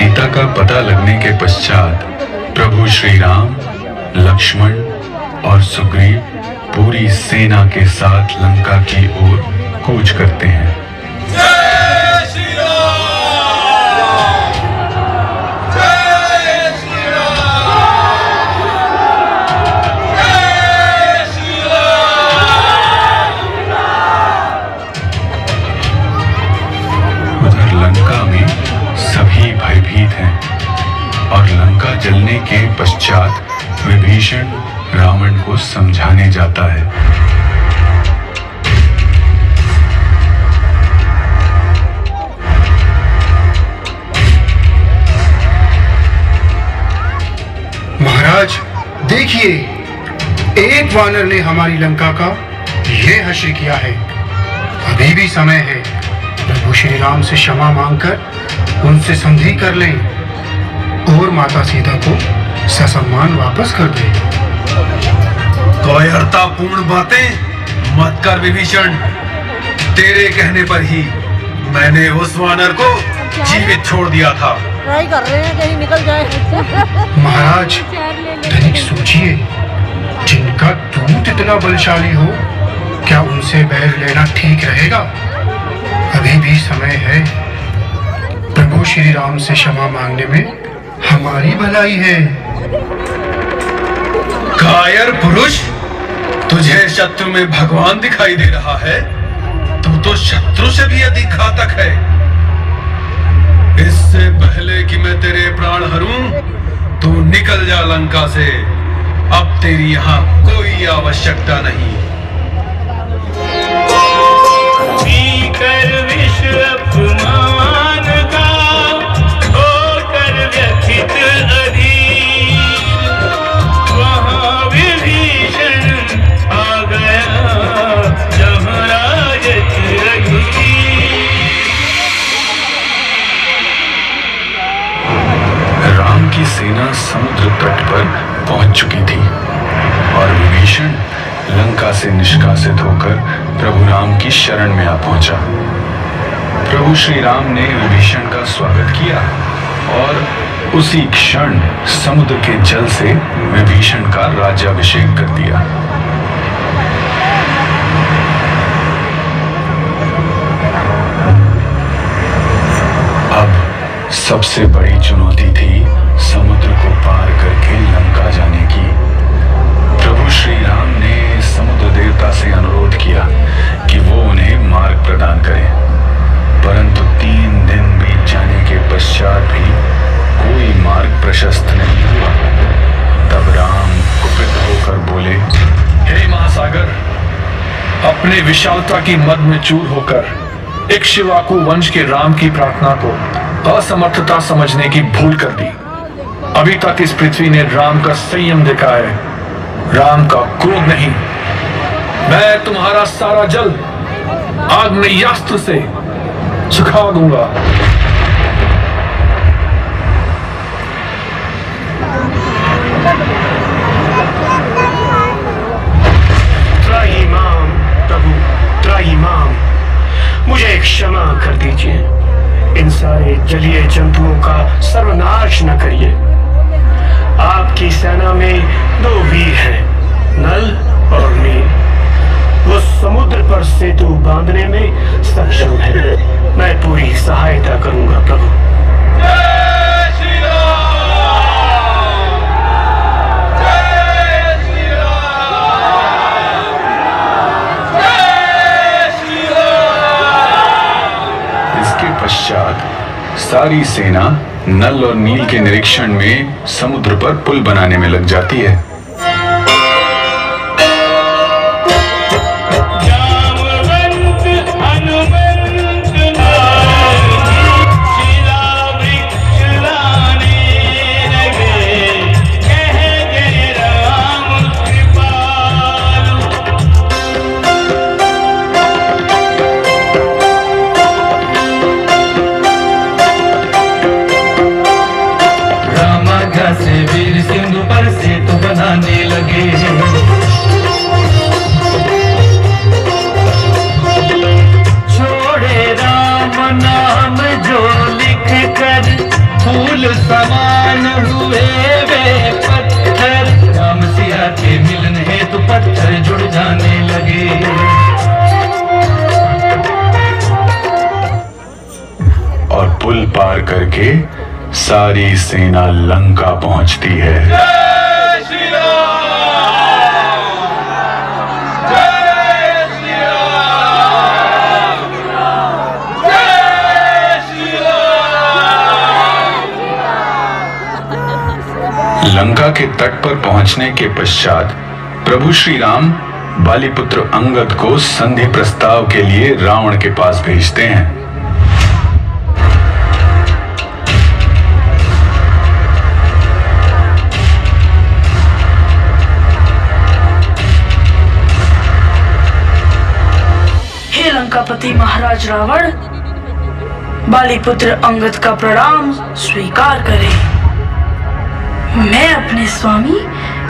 सीता का पता लगने के पश्चात प्रभु श्री राम, लक्ष्मण और सुग्रीव पूरी सेना के साथ लंका की ओर कूच करते हैं। जय श्री राम! जय श्री राम! जय श्री राम! उधर लंका में सभी भयभीत हैं और लंका जलने के पश्चात विभीषण रावण को समझाने जाता है। महाराज देखिए, एक वानर ने हमारी लंका का ये हश्र किया है। अभी भी समय है, प्रभु श्री राम से क्षमा मांगकर उनसे संधि कर लें और माता सीता को ससम्मान वापस कर दें। कायरतापूर्ण बातें मत कर विभीषण। तेरे कहने पर ही मैंने उस वानर को जीवित छोड़ दिया था। ट्राई कर रहे हैं कहीं निकल जाए। महाराज तनिक सोचिए, जिनका दूत इतना बलशाली हो, क्या उनसे बैर लेना ठीक रहेगा? अभी भी समय है, प्रभु श्री राम से क्षमा मांगने में हमारी भलाई है। कायर पुरुष, तुझे शत्रु में भगवान दिखाई दे रहा है? तू तो शत्रु से भी अधिक घातक है। इससे पहले कि मैं तेरे प्राण हरूं, तू निकल जा लंका से। अब तेरी यहाँ कोई आवश्यकता नहीं। भीतर विश्व अपमान का होकर व्यथित अधीर, वहाँ विभीषण आ गया जहाँ राजत रघुवीर। राम की सेना समुद्र तट पर पहुंच चुकी थी और विभीषण लंका से निष्कासित होकर प्रभु राम की शरण में आ पहुंचा। प्रभु श्री राम ने विभीषण का स्वागत किया और उसी क्षण समुद्र के जल से विभीषण का राज्याभिषेक कर दिया। अब सबसे बड़ी चुनौती थी समुद्र को पार करके लंका जाने की। प्रभु श्री राम ने समुद्र देवता से अनुरोध किया कि वो उन्हें मार्ग प्रदान करें, परंतु 3 दिन बीत जाने के पश्चात भी कोई मार्ग प्रशस्त नहीं हुआ। तब राम कुपित होकर बोले, हे महासागर, अपने विशालता की मद में चूर होकर इक्ष्वाकु वंश के राम की प्रार्थना को असमर्थता समझने की भूल कर दी। अभी तक इस पृथ्वी ने राम का संयम देखा है, राम का क्रोध नहीं। मैं तुम्हारा सारा जल आग्नेयास्त्र से सुखा दूंगा। त्राहिमाम प्रभु, त्राहिमाम, मुझे क्षमा कर दीजिए। इन सारे जलीय जंतुओं का सर्वनाश न करिए। आपकी सेना में 2 वीर हैं, नल और नील। वो समुद्र पर सेतु बांधने में सक्षम है। मैं पूरी सहायता करूंगा प्रभु। जय श्री राम! जय श्री राम! जय श्री राम! इसके पश्चात सारी सेना नल और नील के निरीक्षण में समुद्र पर पुल बनाने में लग जाती है। जामवंत हनुमंत नारदी, शिला वृक्ष लाने लगे, कह गए राम कृपालु। रामाज्ञा से वीर सिंधु पर सेतु बना, फूल समान हुए वे पत्थर, राम सिया के मिलन हेतु पत्थर जुड़ जाने लगे। और पुल पार करके सारी सेना लंका पहुंचती है। लंका के तट पर पहुंचने के पश्चात प्रभु श्री राम बालीपुत्र अंगद को संधि प्रस्ताव के लिए रावण के पास भेजते हैं। हे लंकापति महाराज रावण, बालीपुत्र अंगद का प्रणाम स्वीकार करें। मैं अपने स्वामी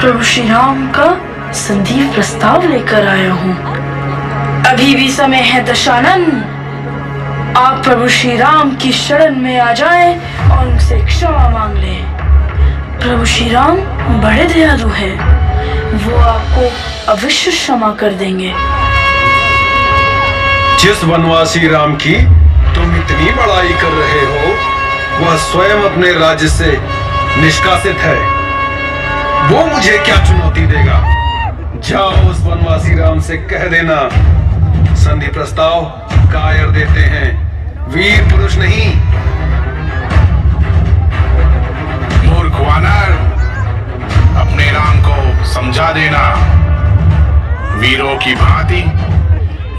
प्रभु श्री राम का संधि प्रस्ताव लेकर आया हूँ। अभी भी समय है दशानन, आप प्रभु श्री राम की शरण में आ जाएं और उनसे क्षमा मांग लें। प्रभु श्री राम बड़े दयालु हैं, वो आपको अवश्य क्षमा कर देंगे। जिस वनवासी राम की तुम इतनी बड़ाई कर रहे हो, वह स्वयं अपने राज्य से निष्कासित है। वो मुझे क्या चुनौती देगा? जाओ उस वनवासी राम से कह देना, संधि प्रस्ताव कायर देते हैं, वीर पुरुष नहीं। मूर्ख वानर, अपने राम को समझा देना, वीरों की भांति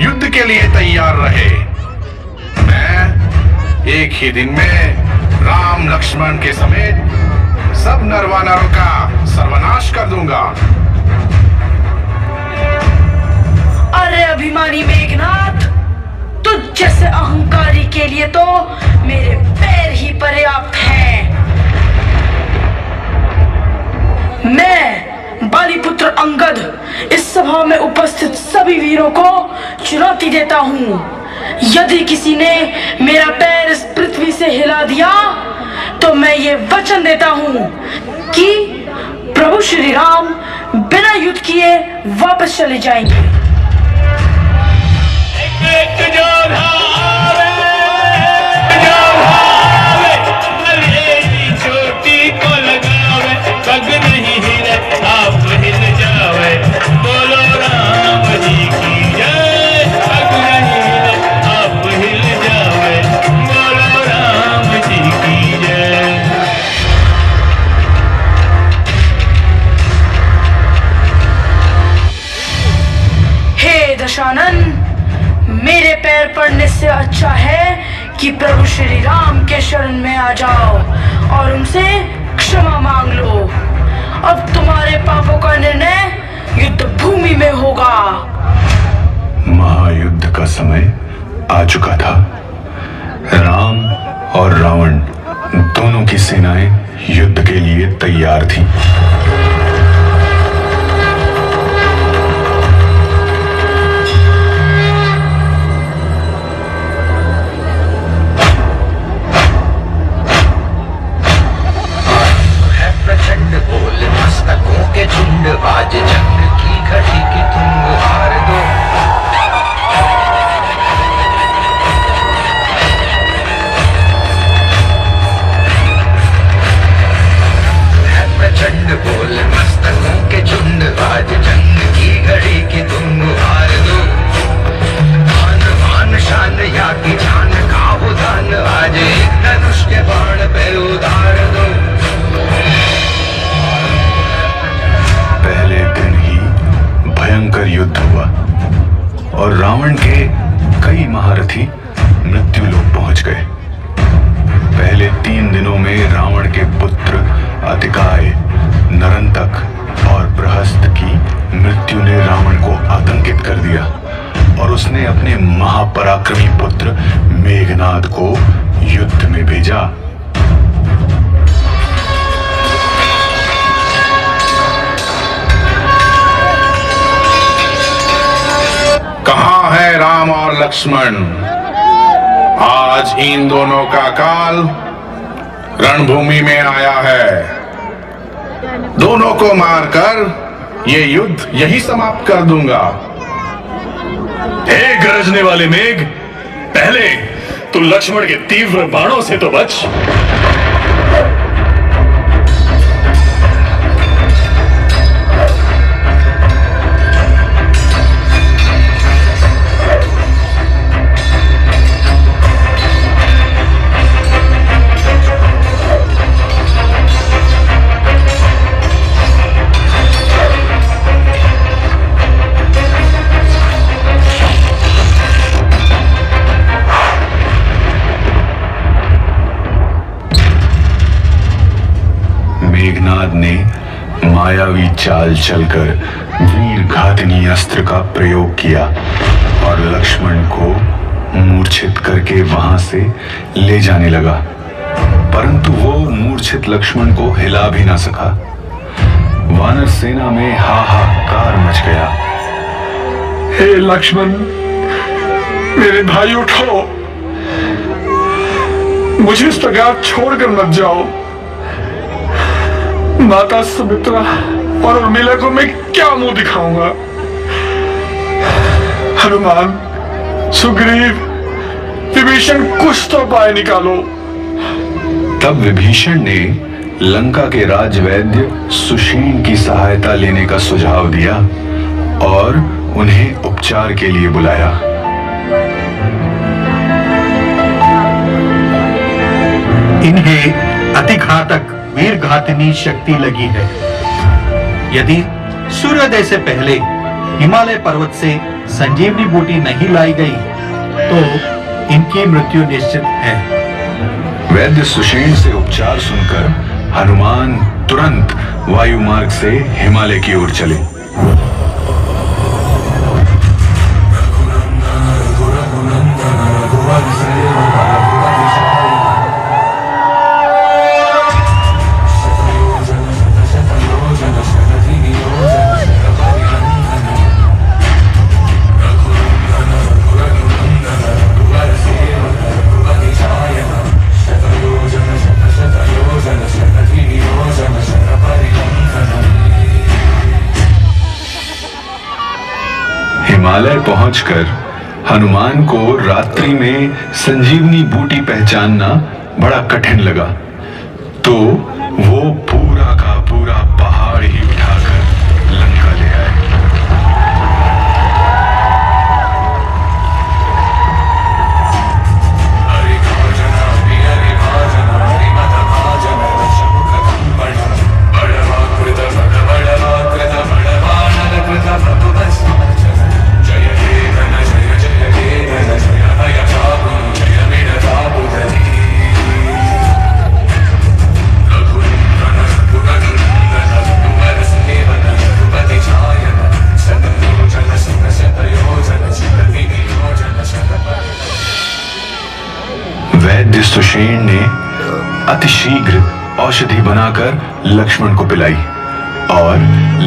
युद्ध के लिए तैयार रहे। मैं एक ही दिन में राम लक्ष्मण के समेत सब नरवानरों का सर्वनाश कर दूंगा। अरे अभिमानी मेघनाथ, तुझ जैसे अहंकारी के लिए तो मेरे पैर ही पर्याप्त हैं। मैं बालीपुत्र अंगद इस सभा में उपस्थित सभी वीरों को चुनौती देता हूँ, यदि किसी ने मेरा पैर इस पृथ्वी से हिला दिया तो मैं ये वचन देता हूँ कि प्रभु श्री राम बिना युद्ध किए वापस चले जाएंगे। चोटी को लगावे, पग नहीं हिले आप हिल जावे, बोलो राम जी की जय। पग नहीं हिले आप हिल जावे, बोलो राम जी की जय। हे दशानन, मेरे पैर पड़ने से अच्छा है कि प्रभु श्री राम के शरण में आ जाओ और उनसे क्षमा मांग लो। अब तुम्हारे पापों का निर्णय युद्ध भूमि में होगा। महायुद्ध का समय आ चुका था। राम और रावण दोनों की सेनाएं युद्ध के लिए तैयार थीं। प्रचंड बोल मस्तकों के झुंड, आज जंग की घड़ी की तुंग हार दो। है प्रचंड बोल मस्तकों के झुंड, आज जंग की घड़ी की तुंग हार दो। मान मान शान या की जान का उदान, आज एक धनुष के बाण पे उधार दो। पहले दिन ही भयंकर युद्ध हुआ और रावण के कई महारथी मृत्यु लोक पहुंच गए। पहले 3 दिनों में रावण के पुत्र अतिकाय, नरंतक और प्रहस्त की मृत्यु ने रावण को आतंकित कर दिया और उसने अपने महापराक्रमी पुत्र मेघनाद को युद्ध में भेजा। कहाँ है राम और लक्ष्मण? आज इन दोनों का काल रणभूमि में आया है। दोनों को मारकर ये युद्ध यही समाप्त कर दूंगा। हे गरजने वाले मेघ, पहले तू लक्ष्मण के तीव्र बाणों से तो बच। मेघनाद ने मायावी चाल चलकर वीर घातनी अस्त्र का प्रयोग किया और लक्ष्मण को मूर्छित करके वहां से ले जाने लगा, परंतु वो मूर्छित लक्ष्मण को हिला भी ना सका। वानर सेना में हाहाकार मच गया। हे लक्ष्मण, मेरे भाई उठो, मुझे इस प्रकार छोड़कर मत जाओ। माता सुमित्रा और उर्मिला को मैं क्या मुंह दिखाऊंगा। हनुमान, सुग्रीव, विभीषण, कुछ तो उपाय निकालो। तब विभीषण ने लंका के राजवैद्य सुषेण की सहायता लेने का सुझाव दिया और उन्हें उपचार के लिए बुलाया। इन्हें अति घातक वीर घातनी शक्ति लगी है। यदि सूर्योदय से पहले हिमालय पर्वत से संजीवनी बूटी नहीं लाई गई तो इनकी मृत्यु निश्चित है। वैद्य सुषेण से उपचार सुनकर हनुमान तुरंत वायु मार्ग से हिमालय की ओर चले। हिमालय पहुंचकर हनुमान को रात्रि में संजीवनी बूटी पहचानना बड़ा कठिन लगा, तो वो पूरा का पूरा पहाड़ ही उठाकर लंका ले आए। वैद्य सुषेण ने अतिशीघ्र औषधि बनाकर लक्ष्मण को पिलाई और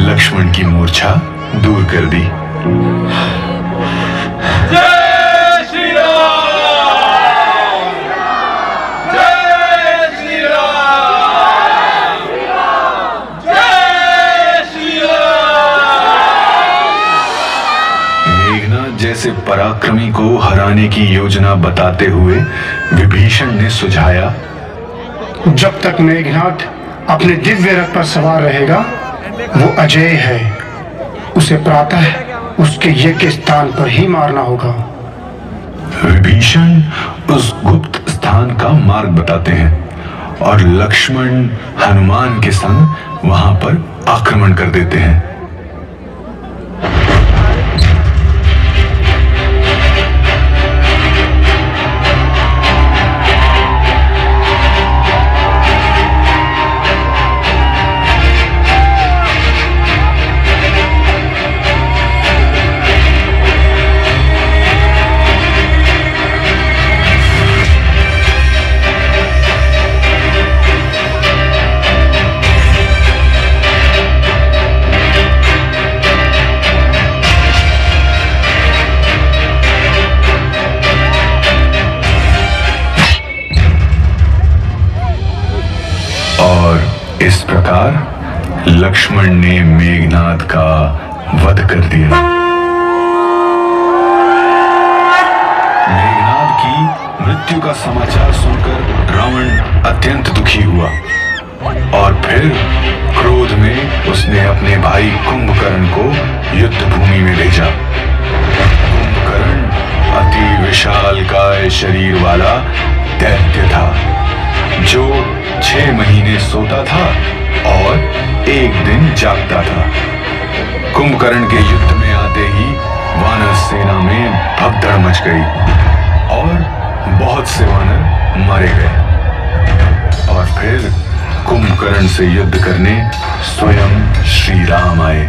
लक्ष्मण की मूर्छा दूर कर दी। जय श्री राम, जय श्री राम, जय श्री राम। मेघनाद जैसे पराक्रमी को हराने की योजना बताते हुए विभीषण ने सुझाया, जब तक मेघनाद अपने दिव्य रथ पर सवार रहेगा वो अजय है। उसे प्रातः उसके यज्ञ स्थान पर ही मारना होगा। विभीषण उस गुप्त स्थान का मार्ग बताते हैं और लक्ष्मण हनुमान के संग वहां पर आक्रमण कर देते हैं। इस प्रकार लक्ष्मण ने मेघनाद का वध कर दिया। मेघनाद की मृत्यु का समाचार सुनकर रावण अत्यंत दुखी हुआ और फिर क्रोध में उसने अपने भाई कुंभकर्ण को युद्ध भूमि में भेजा। कुंभकर्ण अति विशालकाय शरीर वाला दैत्य था जो 6 महीने सोता था और एक दिन जागता था। कुंभकर्ण के युद्ध में आते ही वानर सेना में भगदड़ मच गई और बहुत से वानर मारे गए। और फिर कुंभकर्ण से युद्ध करने स्वयं श्री राम आए।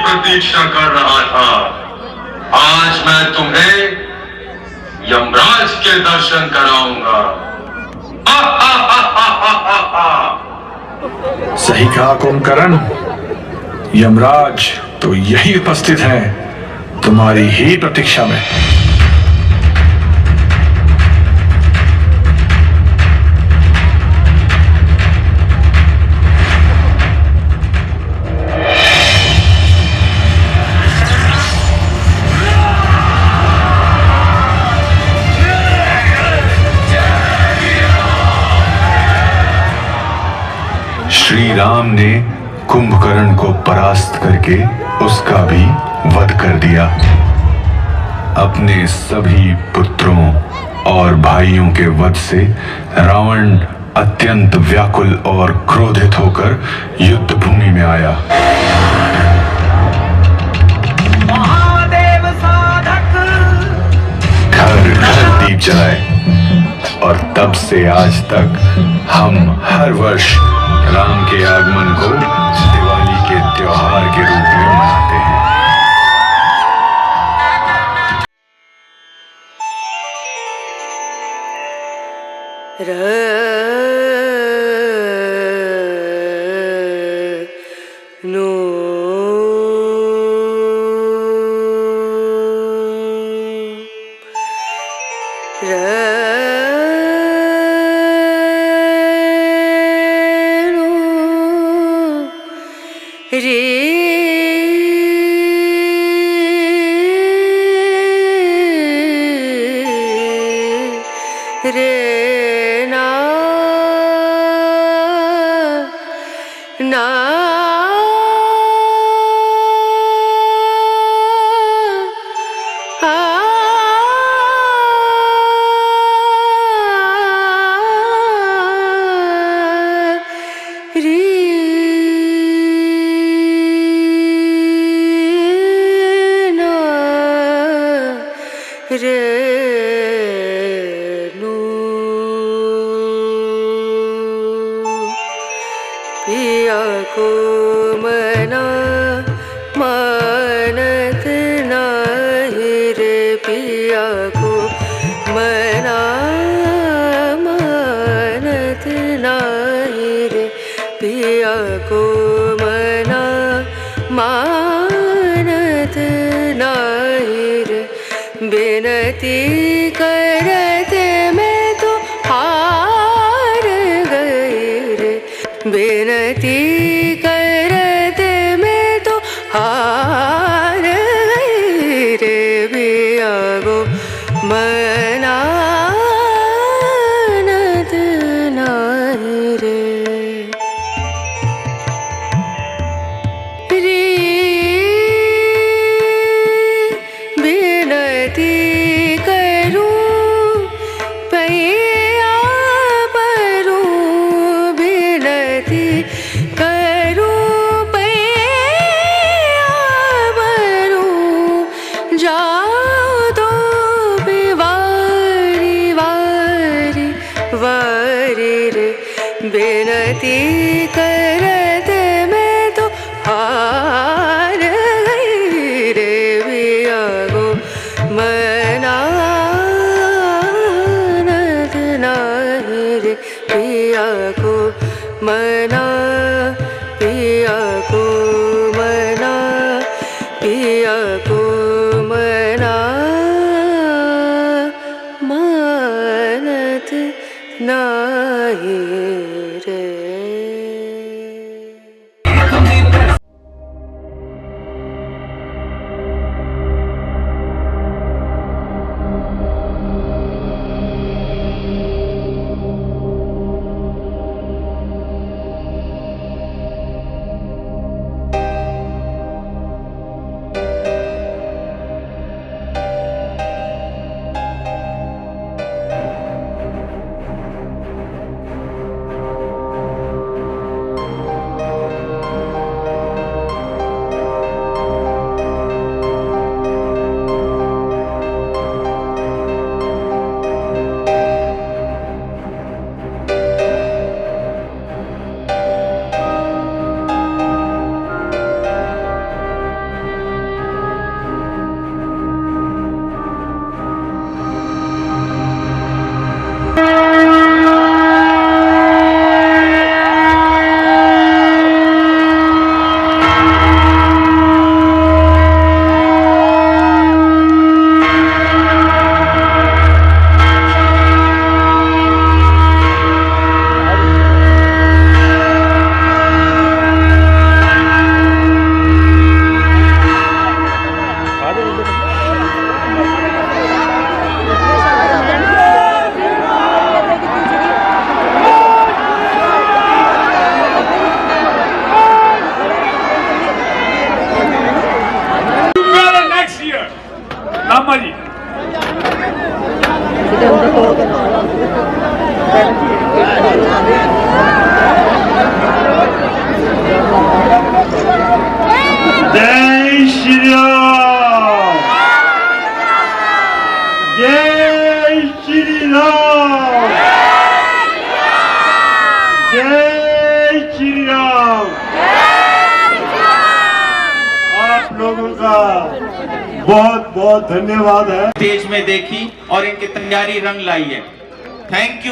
प्रतीक्षा कर रहा था। आज मैं तुम्हें यमराज के दर्शन कराऊंगा। सही कहा कुंभकर्ण, यमराज तो यही उपस्थित है तुम्हारी ही प्रतीक्षा में। श्री राम ने कुंभकर्ण को परास्त करके उसका भी वध कर दिया। अपने सभी पुत्रों और भाइयों के वध से रावण अत्यंत व्याकुल और क्रोधित होकर युद्ध भूमि में आया। महादेव साधक घर घर दीप जलाए और तब से आज तक हम हर वर्ष राम के आगमन को दिवाली के त्योहार के रूप में मनाते हैं। पिया को मना जय श्री राम। आप लोगों का बहुत बहुत धन्यवाद है। स्टेज में देखी और इनकी तैयारी रंग लाई है। Thank you.